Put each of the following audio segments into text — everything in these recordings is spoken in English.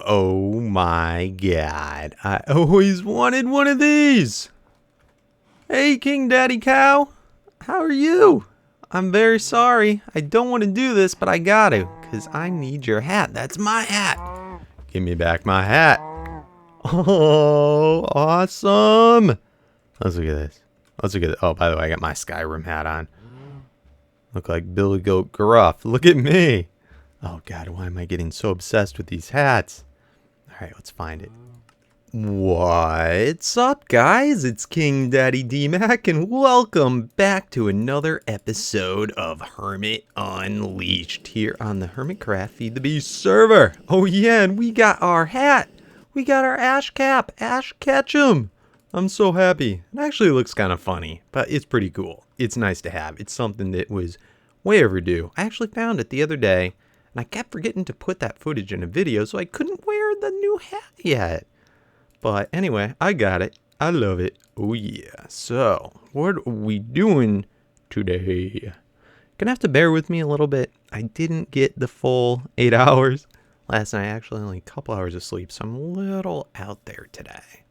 Oh my god, I always wanted one of these! Hey, King Daddy Cow, how are you? I'm very sorry. I don't want to do this, but I gotta, because I need your hat. That's my hat. Give me back my hat. Oh, awesome. Let's look at this. Let's look at it. Oh, by the way, I got my Skyrim hat on. Look like Billy Goat Gruff. Look at me. Oh, God, why am I getting so obsessed with these hats? All right, let's find it. What's up, guys? It's King Daddy DMAC, and welcome back to another episode of Hermit Unleashed here on the Hermitcraft Feed the Beast server. Oh yeah, and we got our hat. We got our Ash Cap, Ash Ketchum. I'm so happy. It actually looks kind of funny, but it's pretty cool. It's nice to have. It's something that was way overdue. I actually found it the other day, and I kept forgetting to put that footage in a video, so I couldn't wear the new hat yet. But anyway, I got it. I love it. Oh yeah. So, what are we doing today? Gonna have to bear with me a little bit. I didn't get the full 8 hours last night. Actually, only a couple hours of sleep. So I'm a little out there today.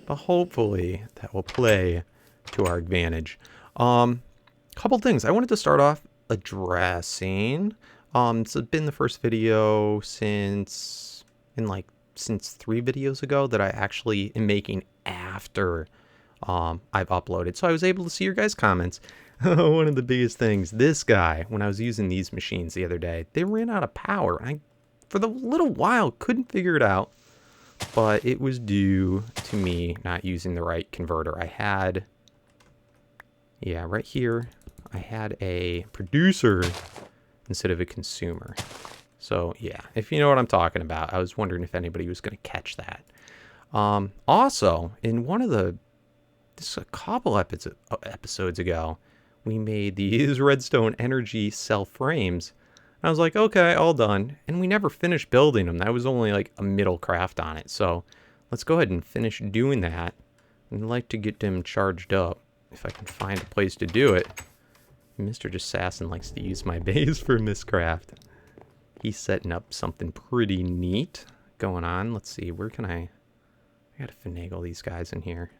But hopefully that will play to our advantage. Couple things. I wanted to start off addressing. It's been the first video since 3 videos ago that I actually am making after I've uploaded. So I was able to see your guys' comments. One of the biggest things, this guy, when I was using these machines the other day, they ran out of power. I, for the little while, couldn't figure it out. But it was due to me not using the right converter. I had, yeah, right here, I had a producer instead of a consumer. So, yeah, if you know what I'm talking about, I was wondering if anybody was going to catch that. Also, in one of just a couple episodes ago, we made these redstone energy cell frames. And I was like, okay, all done. And we never finished building them. That was only like a middle craft on it. So, let's go ahead and finish doing that. I'd like to get them charged up, if I can find a place to do it. Mr. Assassin likes to use my base for miscraft. He's setting up something pretty neat going on. Let's see, where can I gotta finagle these guys in here.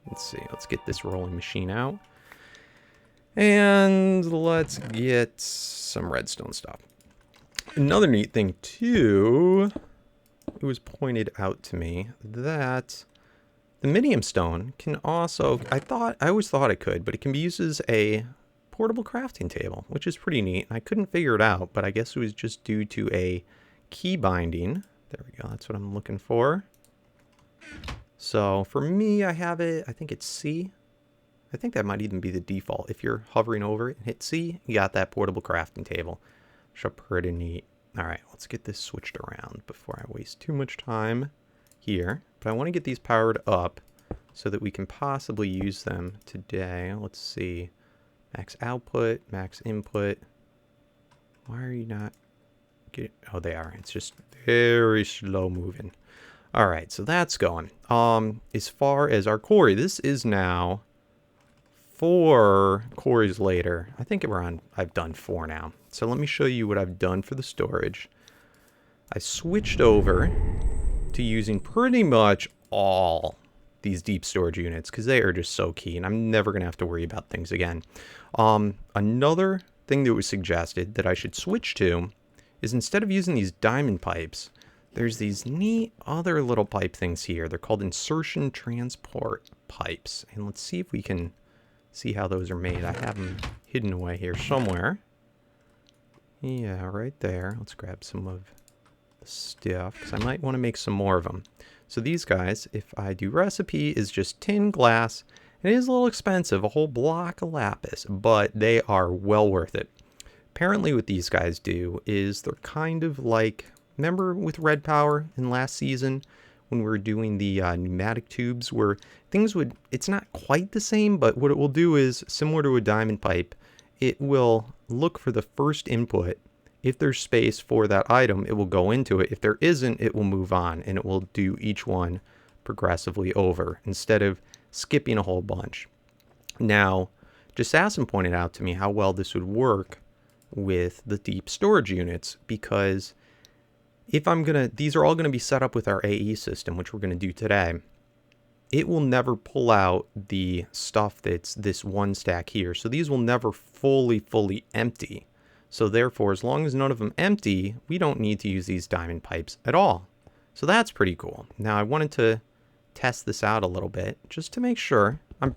Let's see, let's get this rolling machine out. And let's get some redstone stuff. Another neat thing too, it was pointed out to me that the minium stone can also, I always thought it could, but it can be used as a portable crafting table, which is pretty neat. I couldn't figure it out, but I guess it was just due to a key binding. There we go, that's what I'm looking for. So for me, I have it, I think it's C. I think that might even be the default. If you're hovering over it and hit C, you got that portable crafting table. Which are pretty neat. All right, let's get this switched around before I waste too much time here. But I want to get these powered up so that we can possibly use them today. Let's see. Max output, max input. Why are you not getting... Oh, they are. It's just very slow moving. All right, so that's going. As far as our quarry, this is now 4 quarries later. I think I've done 4 now. So let me show you what I've done for the storage. I switched over to using pretty much all these deep storage units because they are just so key, and I'm never going to have to worry about things again. Another thing that was suggested that I should switch to is instead of using these diamond pipes, there's these neat other little pipe things here. They're called insertion transport pipes. And let's see if we can see how those are made. I have them hidden away here somewhere. Yeah, right there. Let's grab some of the stuff because I might want to make some more of them. So these guys, if I do recipe, is just tin glass. It is a little expensive, a whole block of lapis, but they are well worth it. Apparently what these guys do is they're kind of like, remember with Red Power in last season when we were doing the pneumatic tubes where things would, it's not quite the same, but what it will do is similar to a diamond pipe, it will look for the first input. If there's space for that item, it will go into it. If there isn't, it will move on, and it will do each one progressively over instead of skipping a whole bunch. Now, Assassin pointed out to me how well this would work with the deep storage units because if I'm going to, these are all going to be set up with our AE system, which we're going to do today. It will never pull out the stuff that's this one stack here. So these will never fully empty. So therefore, as long as none of them empty, we don't need to use these diamond pipes at all. So that's pretty cool. Now I wanted to test this out a little bit just to make sure. I'm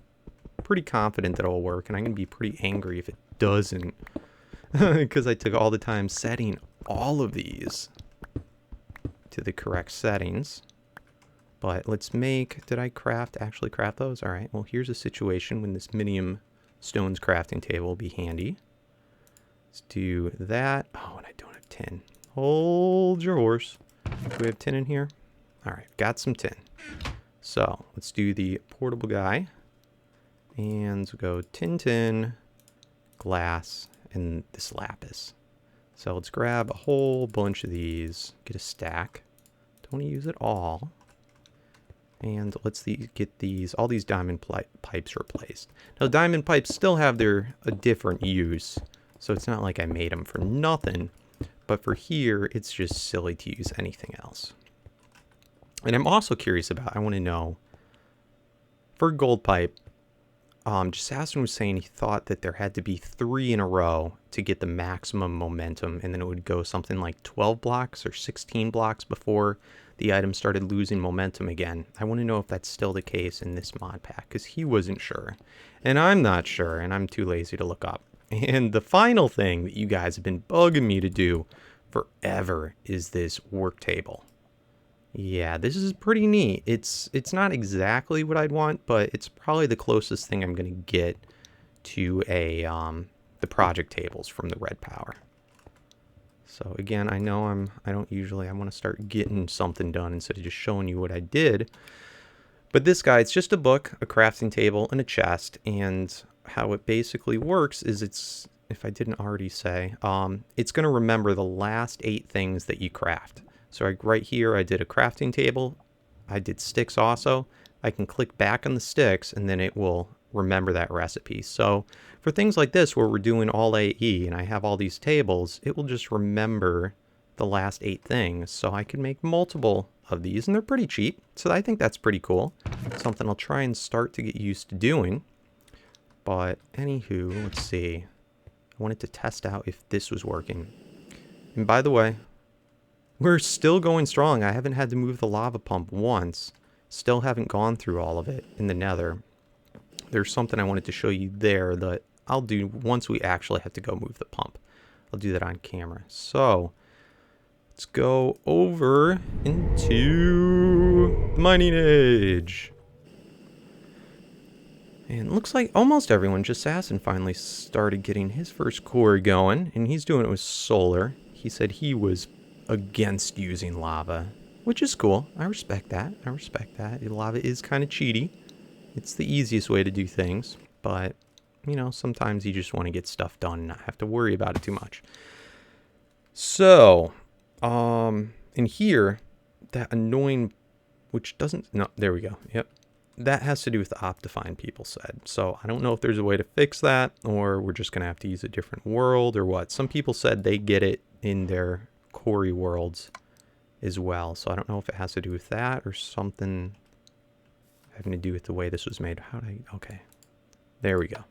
pretty confident that it'll work, and I'm going to be pretty angry if it doesn't because I took all the time setting all of these to the correct settings. But let's make, did I actually craft those? All right, well, here's a situation when this minium stones crafting table will be handy. Let's do that. Oh, and I don't have tin. Hold your horse. Do we have tin in here? All right, got some tin. So let's do the portable guy. And we'll go tin, glass, and this lapis. So let's grab a whole bunch of these, get a stack. Don't want to use it all. And let's get all these diamond pipes replaced. Now, diamond pipes still have a different use, so it's not like I made them for nothing. But for here, it's just silly to use anything else. And I'm also curious about, I want to know, for gold pipe, Jasastin was saying he thought that there had to be 3 in a row to get the maximum momentum, and then it would go something like 12 blocks or 16 blocks before the item started losing momentum again. I want to know if that's still the case in this mod pack, because he wasn't sure. And I'm not sure, and I'm too lazy to look up. And the final thing that you guys have been bugging me to do forever is this work table. Yeah, this is pretty neat. It's not exactly what I'd want, but it's probably the closest thing I'm going to get to the project tables from the Red Power. So again, I know I want to start getting something done instead of just showing you what I did. But this guy, it's just a book, a crafting table, and a chest. And how it basically works is if I didn't already say, it's going to remember the last 8 things that you craft. So right here, I did a crafting table. I did sticks also. I can click back on the sticks, and then it will remember that recipe. So for things like this, where we're doing all AE, and I have all these tables, it will just remember the last 8 things. So I can make multiple of these, and they're pretty cheap. So I think that's pretty cool. Something I'll try and start to get used to doing. But anywho, let's see. I wanted to test out if this was working. And by the way, we're still going strong. I haven't had to move the lava pump once. Still haven't gone through all of it in the nether. There's something I wanted to show you there that I'll do once we actually have to go move the pump. I'll do that on camera. So let's go over into the mining age. And it looks like almost everyone, Jasastin finally started getting his first core going, and he's doing it with solar. He said he was against using lava, which is cool. I respect that. I respect that. Lava is kind of cheaty. It's the easiest way to do things, but you know, sometimes you just want to get stuff done and not have to worry about it too much. So, in here, that annoying, which doesn't, no, there we go. Yep. That has to do with the Optifine, people said. So I don't know if there's a way to fix that, or we're just going to have to use a different world or what. Some people said they get it in their Quarry worlds as well. So I don't know if it has to do with that or something having to do with the way this was made. Okay. There we go.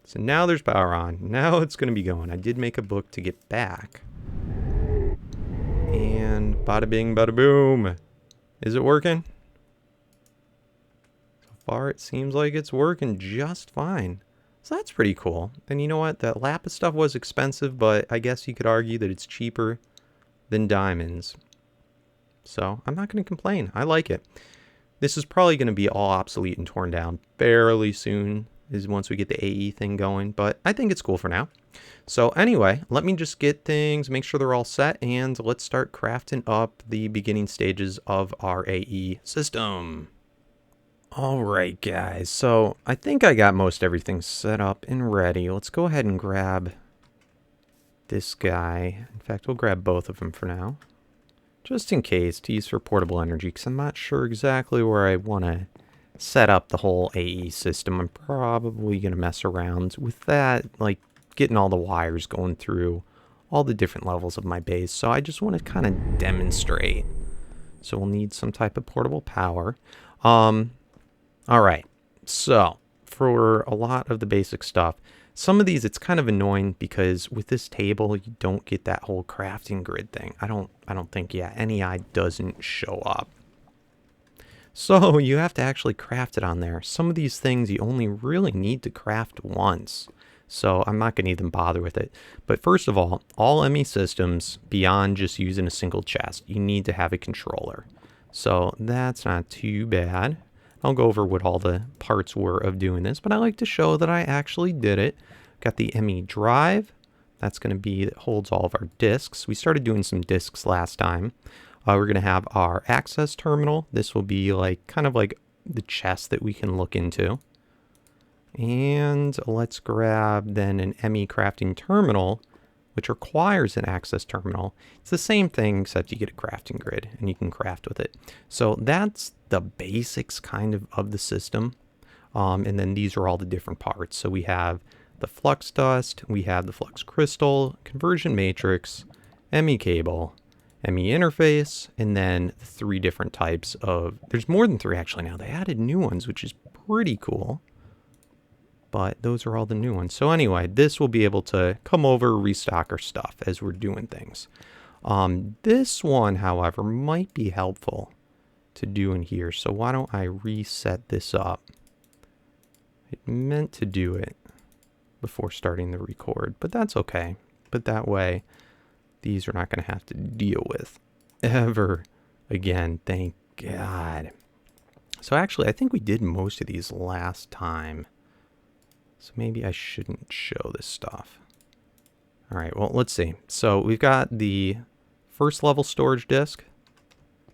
So now there's power on. Now it's going to be going. I did make a book to get back. And bada bing, bada boom. Is it working? So far it seems like it's working just fine. So that's pretty cool. And you know what? That lapis stuff was expensive, but I guess you could argue that it's cheaper than diamonds. So I'm not going to complain. I like it. This is probably going to be all obsolete and torn down fairly soon, is once we get the AE thing going. But I think it's cool for now. So anyway, let me just get things, make sure they're all set, and let's start crafting up the beginning stages of our AE system. Alright guys, so I think I got most everything set up and ready. Let's go ahead and grab this guy. In fact, we'll grab both of them for now. Just in case, to use for portable energy, because I'm not sure exactly where I want to set up the whole AE system. I'm probably going to mess around with that, like getting all the wires going through all the different levels of my base. So I just want to kind of demonstrate. So we'll need some type of portable power. All right. So for a lot of the basic stuff, some of these, it's kind of annoying because with this table, you don't get that whole crafting grid thing. I don't think, yeah, NEI doesn't show up. So you have to actually craft it on there. Some of these things you only really need to craft once. So I'm not going to even bother with it. But first of all ME systems, beyond just using a single chest, you need to have a controller. So that's not too bad. I'll go over what all the parts were of doing this, but I like to show that I actually did it. Got the ME drive. That's going to be, that holds all of our disks. We started doing some disks last time. We're going to have our access terminal. This will be like kind of like the chest that we can look into. And let's grab then an ME crafting terminal, which requires an access terminal. It's the same thing, except you get a crafting grid and you can craft with it. So that's the basics kind of the system. And then these are all the different parts. So we have the flux dust, we have the flux crystal, conversion matrix, ME cable, ME interface, and then 3 different types of, there's more than 3 actually now. They added new ones, which is pretty cool. But those are all the new ones. So anyway, this will be able to come over, restock our stuff as we're doing things. This one, however, might be helpful to do in here. So why don't I reset this up? It meant to do it before starting the record, but that's okay. But that way, these are not going to have to deal with ever again. Thank God. So actually, I think we did most of these last time. So maybe I shouldn't show this stuff. All right, well, let's see. So we've got the first level storage disk.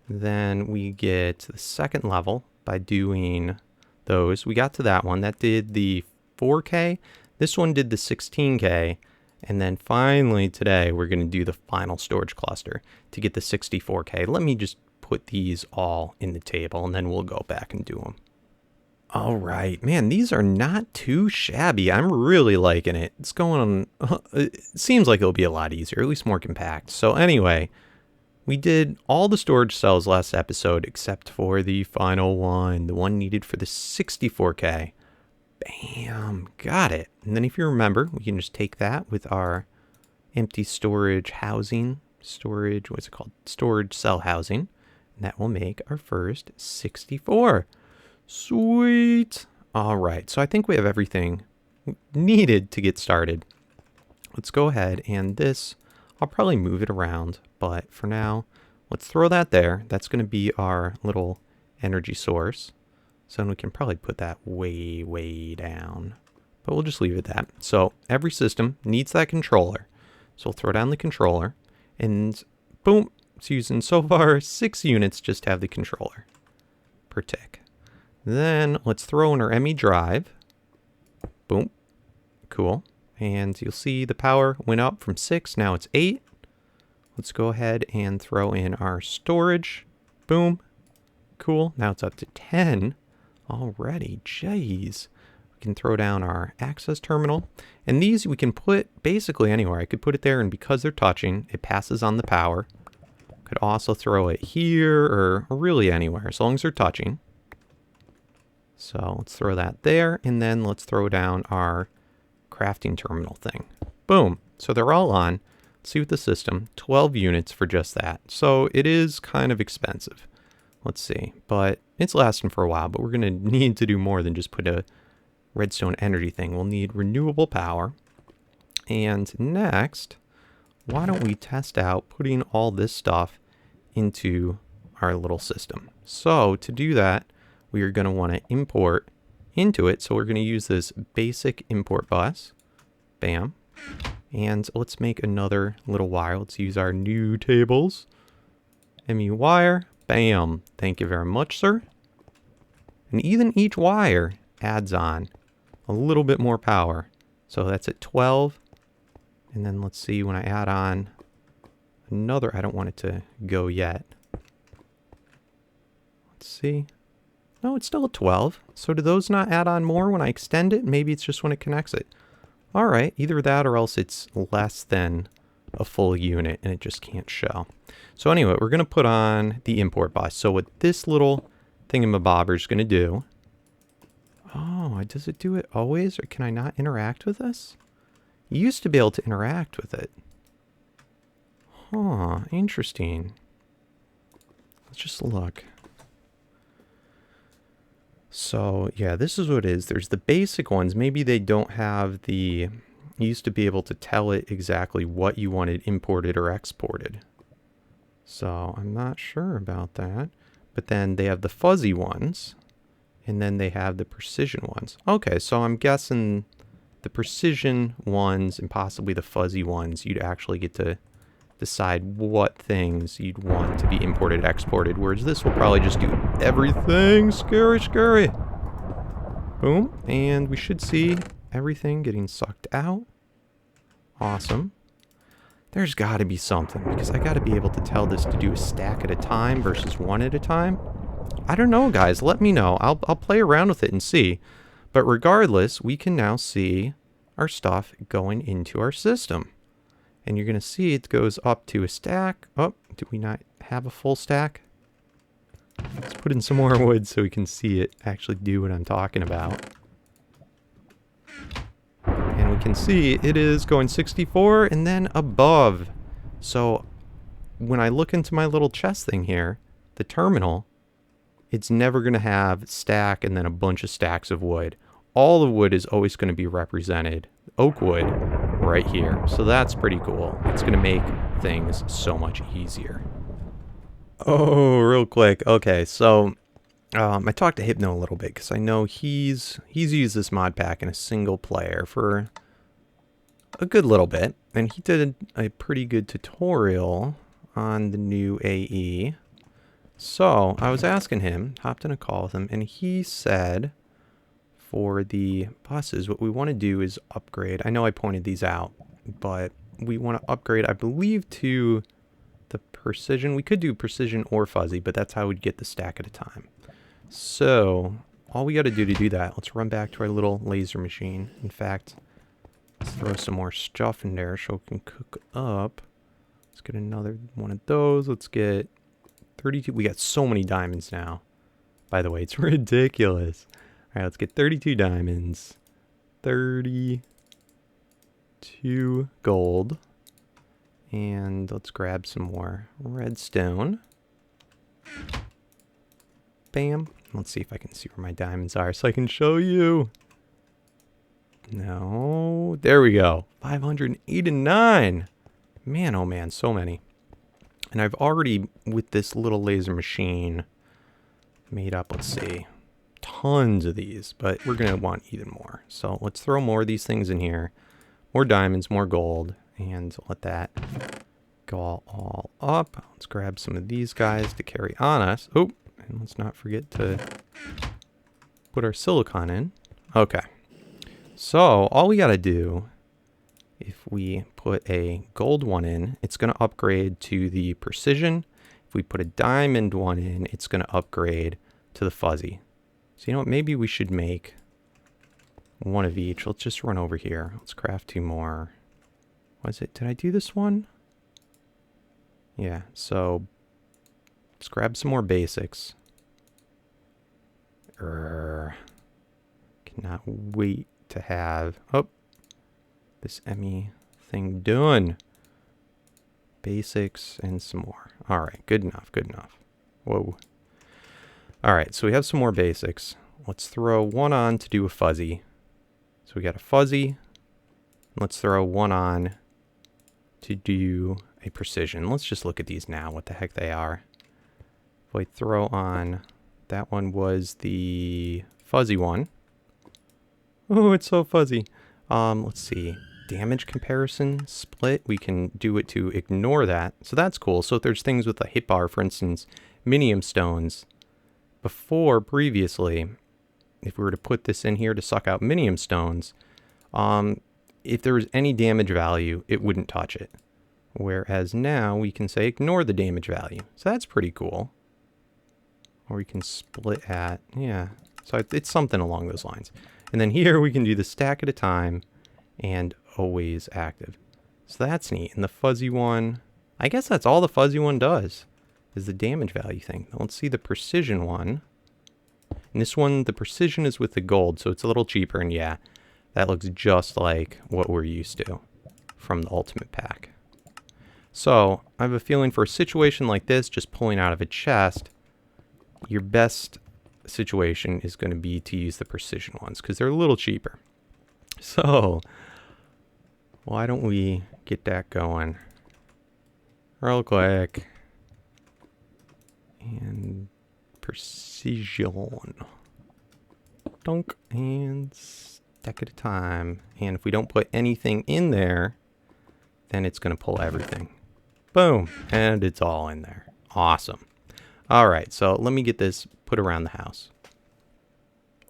Then we get to the second level by doing those. We got to that one. That did the 4K. This one did the 16K. And then finally today, we're going to do the final storage cluster to get the 64K. Let me just put these all in the table, and then we'll go back and do them. All right, man, these are not too shabby. I'm really liking it. It's going on, it seems like it'll be a lot easier, at least more compact. So anyway, we did all the storage cells last episode except for the final one, the one needed for the 64K. Bam, got it. And then if you remember, we can just take that with our empty storage housing, what's it called? Storage cell housing. And that will make our first 64. Sweet. All right, so I think we have everything needed to get started. Let's go ahead, and this, I'll probably move it around, but for now, let's throw that there. That's going to be our little energy source. So we can probably put that way, way down, but we'll just leave it at that. So every system needs that controller. So we'll throw down the controller, and boom, it's using so far 6 units just to have the controller per tick. Then let's throw in our ME drive. Boom. Cool. And you'll see the power went up from 6. Now it's 8. Let's go ahead and throw in our storage. Boom. Cool. Now it's up to 10 already. Jeez. We can throw down our access terminal. And these we can put basically anywhere. I could put it there, and because they're touching, it passes on the power. Could also throw it here or really anywhere as long as they're touching. So let's throw that there, and then let's throw down our crafting terminal thing. Boom. So they're all on. Let's see what the system, 12 units for just that. So it is kind of expensive. Let's see, but it's lasting for a while, but we're going to need to do more than just put a redstone energy thing. We'll need renewable power. And next, why don't we test out putting all this stuff into our little system. So to do that, we are going to want to import into it. So we're going to use this basic import bus. Bam. And let's make another little wire. Let's use our new tables. ME wire. Bam. Thank you very much, sir. And even each wire adds on a little bit more power. So that's at 12. And then let's see when I add on another. I don't want it to go yet. Let's see. No, it's still at 12. So do those not add on more when I extend it? Maybe it's just when it connects it. All right, either that or else it's less than a full unit and it just can't show. So anyway, we're going to put on the import bus. So what this little thingamabobber is going to do... Oh, does it do it always, or can I not interact with this? You used to be able to interact with it. Huh, interesting. Let's just look. So, yeah, this is what it is. There's the basic ones. Maybe they don't have the... You used to be able to tell it exactly what you wanted imported or exported. So, I'm not sure about that. But then they have the fuzzy ones. And then they have the precision ones. Okay, so I'm guessing the precision ones and possibly the fuzzy ones, you'd actually get to decide what things you'd want to be imported, exported, whereas this will probably just do everything. Scary, scary. Boom. And we should see everything getting sucked out. Awesome. There's got to be something, because I got to be able to tell this to do a stack at a time versus one at a time. I don't know, guys. Let me know. I'll play around with it and see. But regardless, we can now see our stuff going into our system. And you're going to see it goes up to a stack. Oh, do we not have a full stack? Let's put in some more wood so we can see it actually do what I'm talking about. And we can see it is going 64 and then above. So when I look into my little chest thing here, the terminal, it's never going to have stack and then a bunch of stacks of wood. All the wood is always going to be represented, oak wood, right here. So that's pretty cool. It's going to make things so much easier. Oh, real quick. Okay, so I talked to Hypno a little bit because I know he's used this mod pack in a single player for a good little bit. And he did a pretty good tutorial on the new AE. So I was asking him, hopped in a call with him, and he said for the buses, what we want to do is upgrade. I know I pointed these out, but we want to upgrade, I believe, to the precision. We could do precision or fuzzy, but that's how we'd get the stack at a time. So all we got to do that, let's run back to our little laser machine. In fact, let's throw some more stuff in there so we can cook up. Let's get another one of those. Let's get 32. We got so many diamonds now. By the way, it's ridiculous. All right, let's get 32 diamonds. 32 gold. And let's grab some more redstone. Bam. Let's see if I can see where my diamonds are so I can show you. No. There we go. 589. Man, oh man, so many. And I've already, with this little laser machine, made up, let's see, tons of these. But we're going to want even more. So let's throw more of these things in here. More diamonds, more gold. And let that go all up. Let's grab some of these guys to carry on us. Oh, and let's not forget to put our silicon in. Okay. So all we got to do, if we put a gold one in, it's going to upgrade to the precision. If we put a diamond one in, it's going to upgrade to the fuzzy. So you know what? Maybe we should make one of each. Let's just run over here. Let's craft 2 more. Was it? Did I do this one? Yeah, so let's grab some more basics. Cannot wait to have this ME thing done. Basics and some more. All right, good enough, good enough. Whoa. All right, so we have some more basics. Let's throw one on to do a fuzzy. So we got a fuzzy. Let's throw one on to do a precision. Let's just look at these now, what the heck they are. If I throw on, that one was the fuzzy one. Oh, it's so fuzzy. Let's see, damage comparison split. We can do it to ignore that. So that's cool. So if there's things with a hit bar, for instance, minium stones, previously, if we were to put this in here to suck out minium stones, if there was any damage value, it wouldn't touch it. Whereas now we can say ignore the damage value. So that's pretty cool. Or we can split at, yeah. So it's something along those lines. And then here we can do the stack at a time and always active. So that's neat. And the fuzzy one, I guess that's all the fuzzy one does, is the damage value thing. Now let's see the precision one. And this one, the precision is with the gold, so it's a little cheaper. And yeah, that looks just like what we're used to from the Ultimate Pack. So I have a feeling for a situation like this, just pulling out of a chest, your best situation is going to be to use the precision ones because they're a little cheaper. So why don't we get that going real quick? And precision. Dunk and stack at a time. And if we don't put anything in there, then it's going to pull everything. Boom. And it's all in there. Awesome. All right. So let me get this put around the house.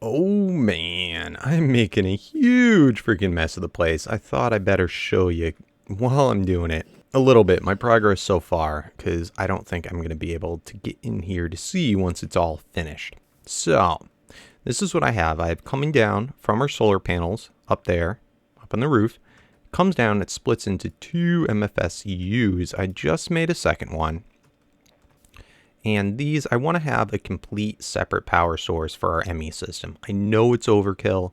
Oh, man. I'm making a huge freaking mess of the place. I thought I better show you while I'm doing it a little bit, my progress so far, because I don't think I'm going to be able to get in here to see once it's all finished. So this is what I have. I have coming down from our solar panels up there, up on the roof. Comes down, it splits into 2 MFSUs. I just made a second one. And these, I want to have a complete separate power source for our ME system. I know it's overkill,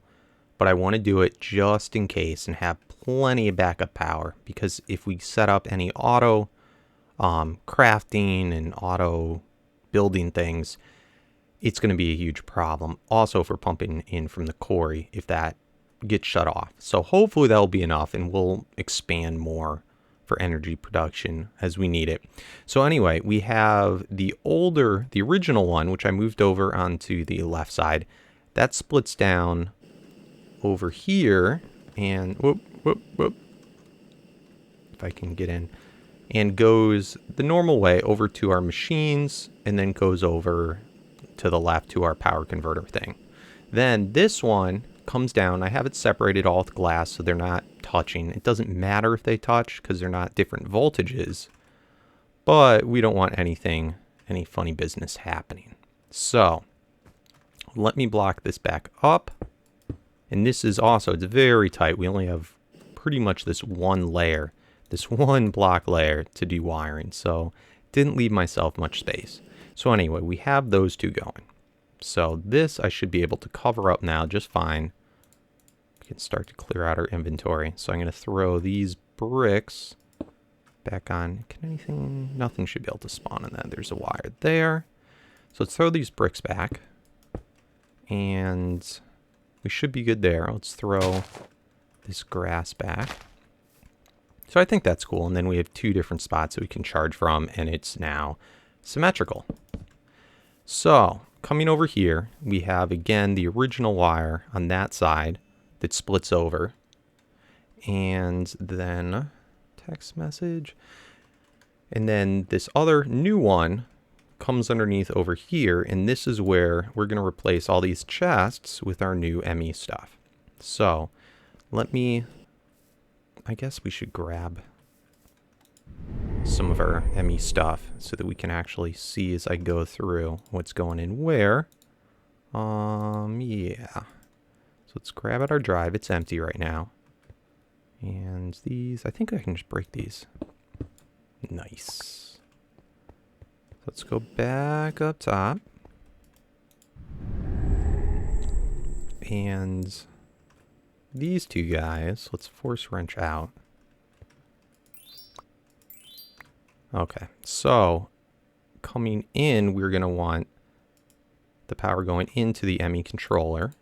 but I want to do it just in case and have plenty of backup power. Because if we set up any auto crafting and auto building things, it's going to be a huge problem. Also for pumping in from the quarry if that gets shut off. So hopefully that'll be enough and we'll expand more for energy production as we need it. So anyway, we have the original one, which I moved over onto the left side. That splits down over here and whoop, if I can get in, and goes the normal way over to our machines and then goes over to the left to our power converter thing. Then this one comes down. I have it separated all with glass so they're not touching. It doesn't matter if they touch because they're not different voltages, but we don't want any funny business happening. So let me block this back up. And this is also, it's very tight. We only have pretty much this one layer, this one block layer to do wiring. So didn't leave myself much space. So anyway, we have those two going. So this I should be able to cover up now just fine. We can start to clear out our inventory. So I'm going to throw these bricks back on. Can anything? Nothing should be able to spawn in that. There's a wire there. So let's throw these bricks back. And we should be good there. Let's throw this grass back. So I think that's cool. And then we have 2 different spots that we can charge from. And it's now symmetrical. So coming over here, we have, again, the original wire on that side that splits over. And then text message. And then this other new one comes underneath over here. And this is where we're going to replace all these chests with our new ME stuff. So I guess we should grab some of our ME stuff so that we can actually see as I go through what's going in where. Yeah. So let's grab out our drive. It's empty right now. And these, I think I can just break these. Nice. Let's go back up top. And these 2 guys, let's force wrench out. Okay, so coming in, we're going to want the power going into the ME controller.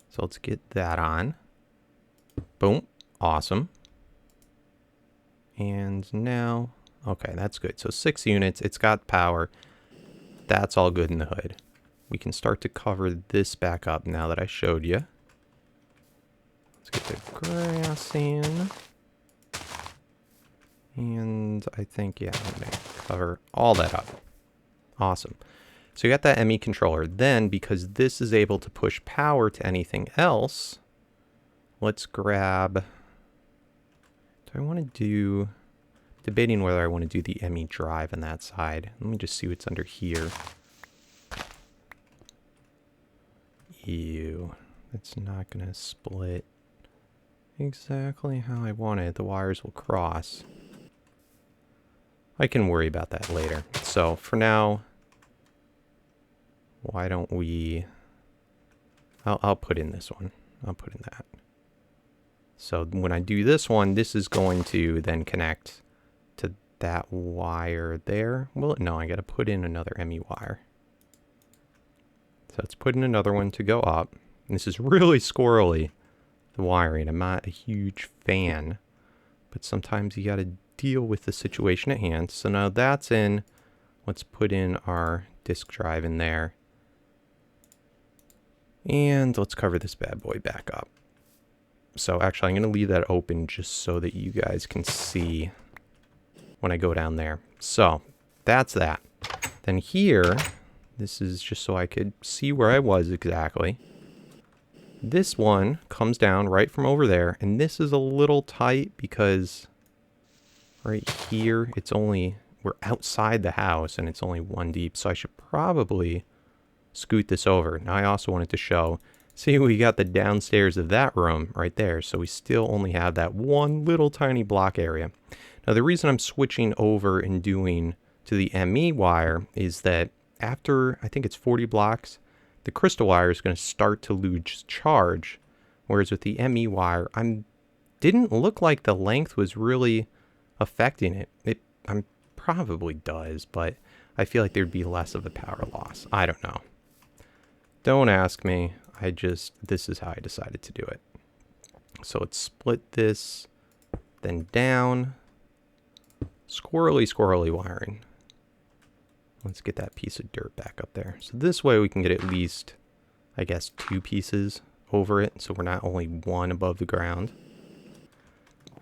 So let's get that on. Boom. Awesome. And now, okay, that's good. So 6 units, it's got power. That's all good in the hood. We can start to cover this back up now that I showed you. Let's get the grass in. And I think, yeah, I'm going to cover all that up. Awesome. So you got that ME controller. Then, because this is able to push power to anything else, let's grab... Do I want to do... Debating whether I want to do the ME drive on that side. Let me just see what's under here. Ew. That's not going to split. exactly how I want it. The wires will cross. I can worry about that later. So for now, why don't we... I'll put in this one. I'll put in that. So when I do this one, this is going to then connect to that wire there. Well, no, I got to put in another ME wire. So let's put in another one to go up. And this is really squirrely, the wiring. I'm not a huge fan, but sometimes you got to deal with the situation at hand. So now that's in. Let's put in our disk drive in there. And let's cover this bad boy back up. So actually, I'm going to leave that open just so that you guys can see when I go down there. So that's that. Then here, this is just so I could see where I was exactly. This one comes down right from over there. And this is a little tight because right here, we're outside the house and it's only one deep. So I should probably scoot this over. Now I also wanted to show, see, we got the downstairs of that room right there. So we still only have that one little tiny block area. Now the reason I'm switching over and doing to the ME wire is that after, I think it's 40 blocks, the crystal wire is going to start to lose charge. Whereas with the ME wire, didn't look like the length was really affecting it. It probably does, but I feel like there'd be less of a power loss. I don't know. Don't ask me. This is how I decided to do it. So let's split this, then down. Squirrely wiring. Let's get that piece of dirt back up there. So this way we can get at least, I guess, 2 pieces over it. So we're not only 1 above the ground.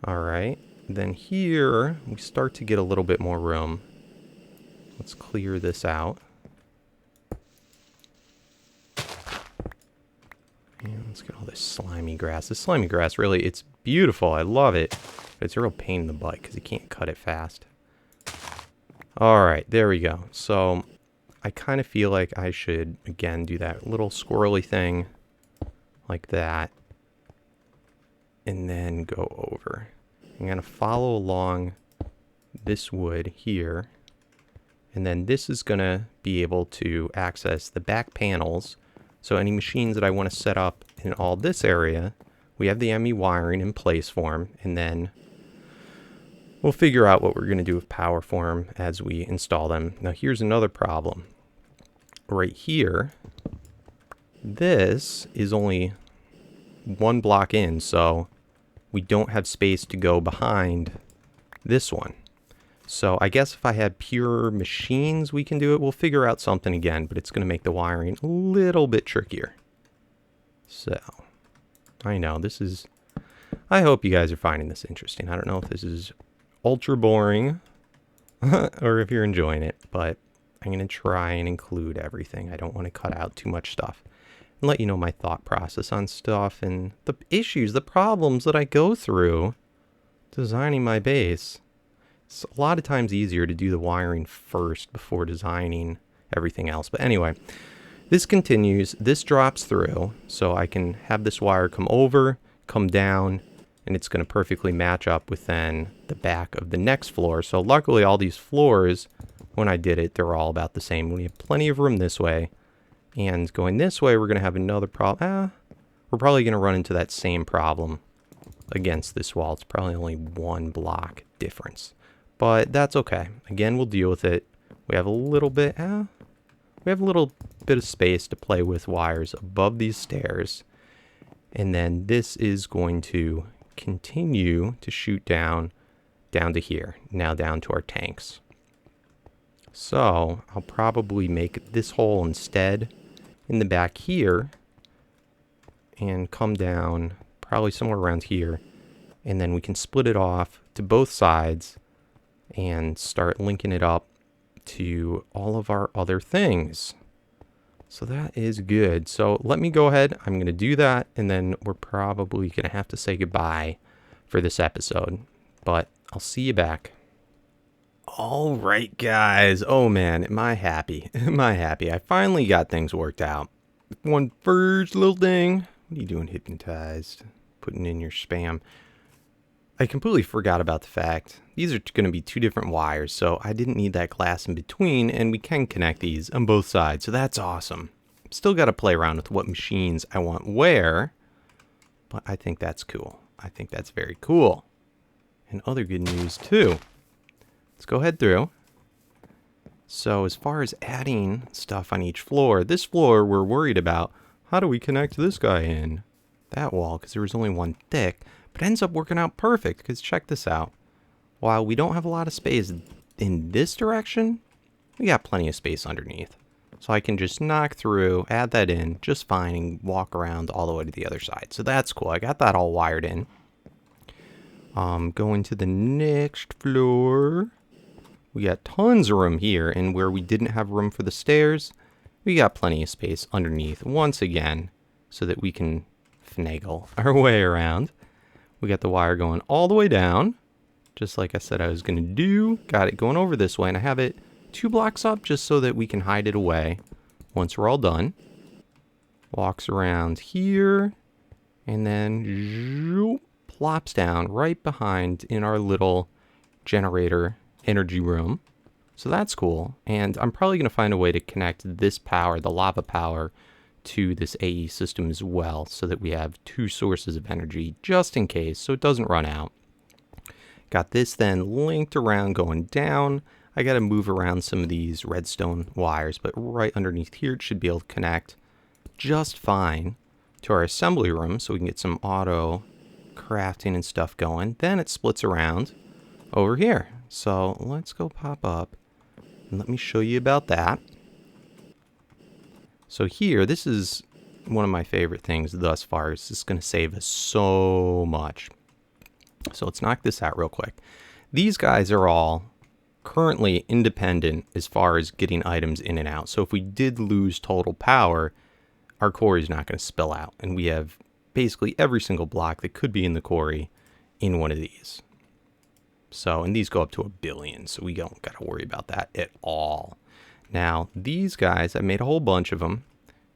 All right. Then here we start to get a little bit more room. Let's clear this out. And let's get all this slimy grass. This slimy grass, really, it's beautiful. I love it. But it's a real pain in the butt because you can't cut it fast. All right, there we go. So I kind of feel like I should, again, do that little squirrely thing like that. And then go over. I'm going to follow along this wood here. And then this is going to be able to access the back panels. So any machines that I want to set up in all this area, we have the ME wiring in place for them. And then we'll figure out what we're going to do with power for them as we install them. Now here's another problem. Right here, this is only 1 block in, so we don't have space to go behind this one. So I guess if I had pure machines, we can do it. We'll figure out something again, but it's going to make the wiring a little bit trickier. So I know this is, I hope you guys are finding this interesting. I don't know if this is ultra boring or if you're enjoying it, but I'm going to try and include everything. I don't want to cut out too much stuff and let you know my thought process on stuff and the issues, the problems that I go through designing my base. It's a lot of times easier to do the wiring first before designing everything else. But anyway, this continues. This drops through, so I can have this wire come over, come down, and it's going to perfectly match up with then the back of the next floor. So luckily, all these floors, when I did it, they're all about the same. We have plenty of room this way. And going this way, we're going to have another problem. We're probably going to run into that same problem against this wall. It's probably only 1 block difference. But that's okay. Again, we'll deal with it. We have a little bit, of space to play with wires above these stairs. And then this is going to continue to shoot down to here. Now down to our tanks. So I'll probably make this hole instead in the back here. And come down probably somewhere around here. And then we can split it off to both sides and start linking it up to all of our other things. So that is good. So let me go ahead. I'm going to do that. And then we're probably going to have to say goodbye for this episode. But I'll see you back. All right, guys. Oh, man. Am I happy? Am I happy? I finally got things worked out. One first little thing. What are you doing hypnotized? putting in your spam. I completely forgot about the fact these are going to be 2 different wires, so I didn't need that glass in between, and we can connect these on both sides, so that's awesome. Still got to play around with what machines I want where, but I think that's cool. I think that's very cool. And other good news too. Let's go ahead through. So as far as adding stuff on each floor, this floor we're worried about, how do we connect this guy in? That wall, because there was only one thick, but it ends up working out perfect, because check this out. While we don't have a lot of space in this direction, we got plenty of space underneath. So I can just knock through, add that in just fine, and walk around all the way to the other side. So that's cool. I got that all wired in. Going to the next floor. We got tons of room here, and where we didn't have room for the stairs, we got plenty of space underneath once again, so that we can finagle our way around. We got the wire going all the way down, just like I said I was going to do. Got it going over this way, and I have it 2 blocks up just so that we can hide it away once we're all done. Walks around here, and then plops down right behind in our little generator energy room. So that's cool. And I'm probably going to find a way to connect this power, the lava power, to this AE system as well, so that we have 2 sources of energy just in case, so it doesn't run out. Got this then linked around going down. I got to move around some of these redstone wires, but right underneath here it should be able to connect just fine to our assembly room, so we can get some auto crafting and stuff going. Then it splits around over here. So let's go pop up and let me show you about that. So here, this is one of my favorite things thus far. This is going to save us so much. So let's knock this out real quick. These guys are all currently independent as far as getting items in and out. So if we did lose total power, our quarry is not going to spill out. And we have basically every single block that could be in the quarry in one of these. So, and these go up to 1 billion, so we don't got to worry about that at all. Now, these guys, I made a whole bunch of them.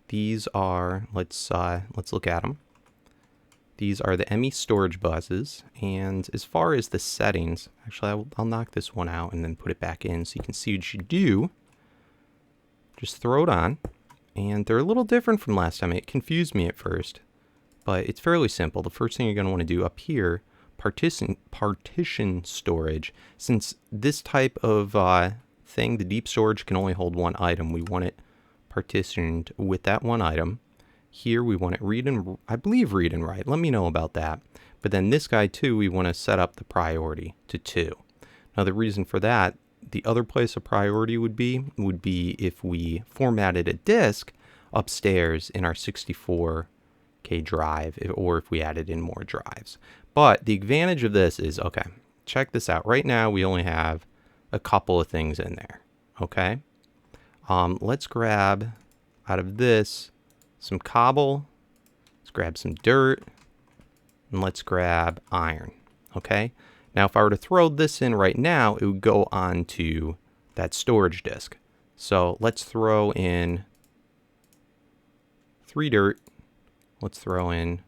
These are, let's look at them. These are the ME storage buses, and as far as the settings, actually I'll knock this one out and then put it back in so you can see what you do. Just throw it on, and they're a little different from last time. It confused me at first, but it's fairly simple. The first thing you're going to want to do up here, partition storage. Since this type of thing, the deep storage can only hold 1 item, we want it partitioned with that 1 item. Here we want it read and write. Let me know about that. But then this guy too, we want to set up the priority to 2. Now the reason for that, the other place a priority would be if we formatted a disk upstairs in our 64K drive, or if we added in more drives. But the advantage of this is, okay, check this out. Right now we only have a couple of things in there, okay? Let's grab out of this some cobble, let's grab some dirt, and let's grab iron, okay? Now if I were to throw this in right now, it would go onto that storage disk. So let's throw in 3 dirt, let's throw in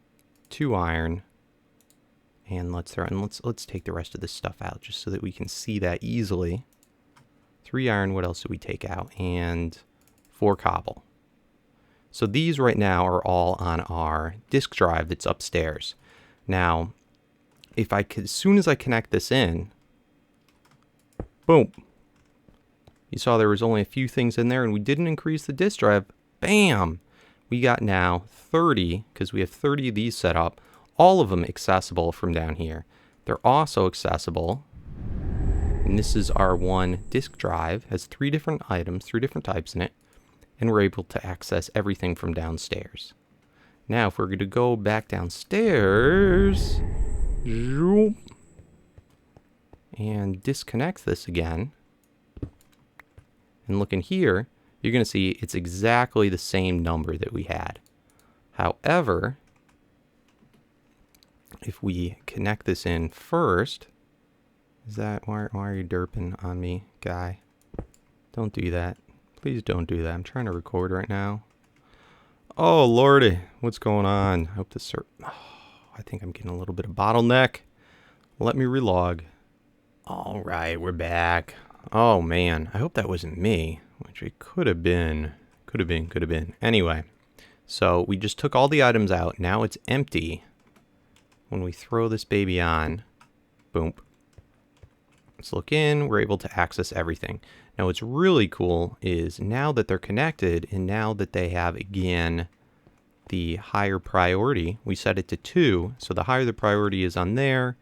2 iron, and let's take the rest of this stuff out just so that we can see that easily. 3 iron, what else did we take out? And 4 cobble. So these right now are all on our disk drive that's upstairs. Now, if I could, as soon as I connect this in, boom. You saw there was only a few things in there and we didn't increase the disk drive. Bam! We got now 30, because we have 30 of these set up. All of them accessible from down here. They're also accessible, and this is our 1 disk drive, has 3 different items, 3 different types in it, and we're able to access everything from downstairs. Now if we're going to go back downstairs and disconnect this again, and look in here, you're going to see it's exactly the same number that we had. However, if we connect this in first, is that, why are you derping on me, guy? Don't do that. Please don't do that. I'm trying to record right now. Oh, lordy. What's going on? I hope this, I think I'm getting a little bit of bottleneck. Let me relog. All right, we're back. Oh, man. I hope that wasn't me, which it could have been. Could have been. Anyway, so we just took all the items out. Now it's empty. When we throw this baby on, boom. Let's look in. We're able to access everything. Now, what's really cool is now that they're connected and now that they have, again, the higher priority, we set it to 2. So the higher the priority is on there,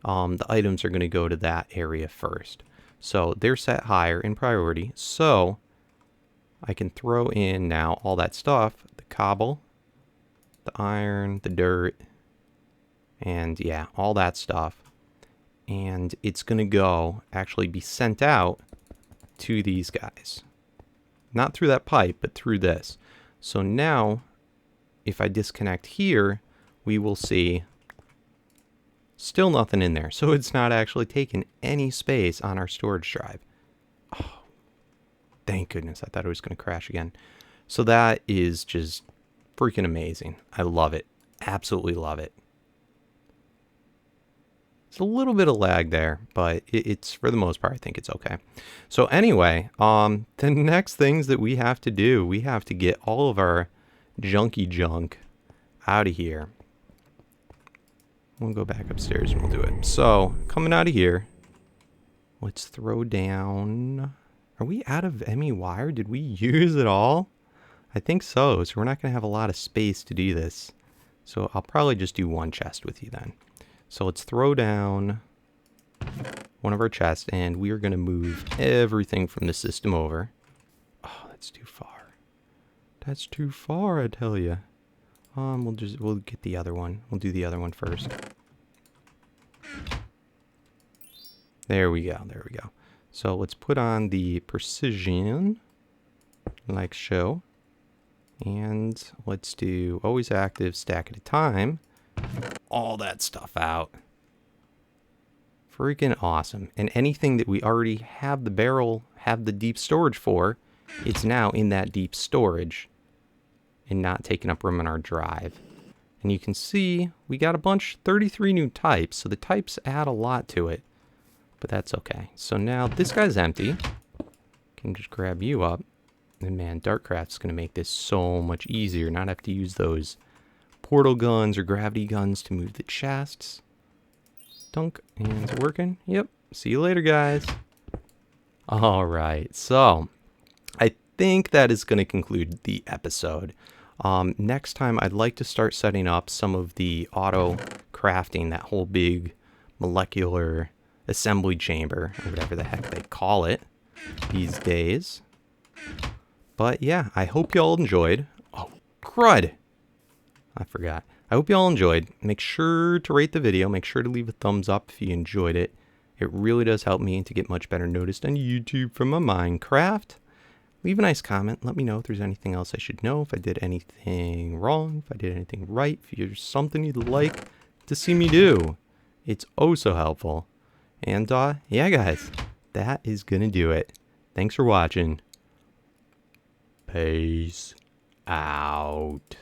the items are going to go to that area first. So they're set higher in priority. So I can throw in now all that stuff, the cobble, the iron, the dirt, and yeah, all that stuff. And it's going to go actually be sent out to these guys. Not through that pipe, but through this. So now, if I disconnect here, we will see still nothing in there. So it's not actually taking any space on our storage drive. Oh, thank goodness. I thought it was going to crash again. So that is just freaking amazing. I love it. Absolutely love it. It's a little bit of lag there, but it's for the most part, I think it's okay. So anyway, the next things that we have to do, we have to get all of our junky junk out of here. We'll go back upstairs and we'll do it. So coming out of here, let's throw down. Are we out of ME wire? Did we use it all? I think so. So we're not going to have a lot of space to do this. So I'll probably just do one chest with you then. So let's throw down one of our chests, and we are going to move everything from the system over. Oh, that's too far. That's too far, I tell you. We'll get the other one. We'll do the other one first. There we go. There we go. So let's put on the precision, like so. And let's do always active, stack at a time. All that stuff out. Freaking awesome. And anything that we already have the barrel, have the deep storage for, it's now in that deep storage and not taking up room in our drive. And you can see we got a bunch, 33 new types. So the types add a lot to it, but that's okay. So now this guy's empty. Can just grab you up. And man, Darkcraft's going to make this so much easier. Not have to use those portal guns or gravity guns to move the chests. Dunk. And is it working? Yep. See you later, guys. All right. So I think that is going to conclude the episode. Next time, I'd like to start setting up some of the auto crafting, that whole big molecular assembly chamber, or whatever the heck they call it these days. But yeah, I hope y'all enjoyed. Oh, crud. I forgot. I hope y'all enjoyed. Make sure to rate the video. Make sure to leave a thumbs up if you enjoyed it. It really does help me to get much better noticed on YouTube for my Minecraft. Leave a nice comment. Let me know if there's anything else I should know. If I did anything wrong. If I did anything right. If there's something you'd like to see me do. It's oh so helpful. And yeah, guys. That is going to do it. Thanks for watching. Peace out.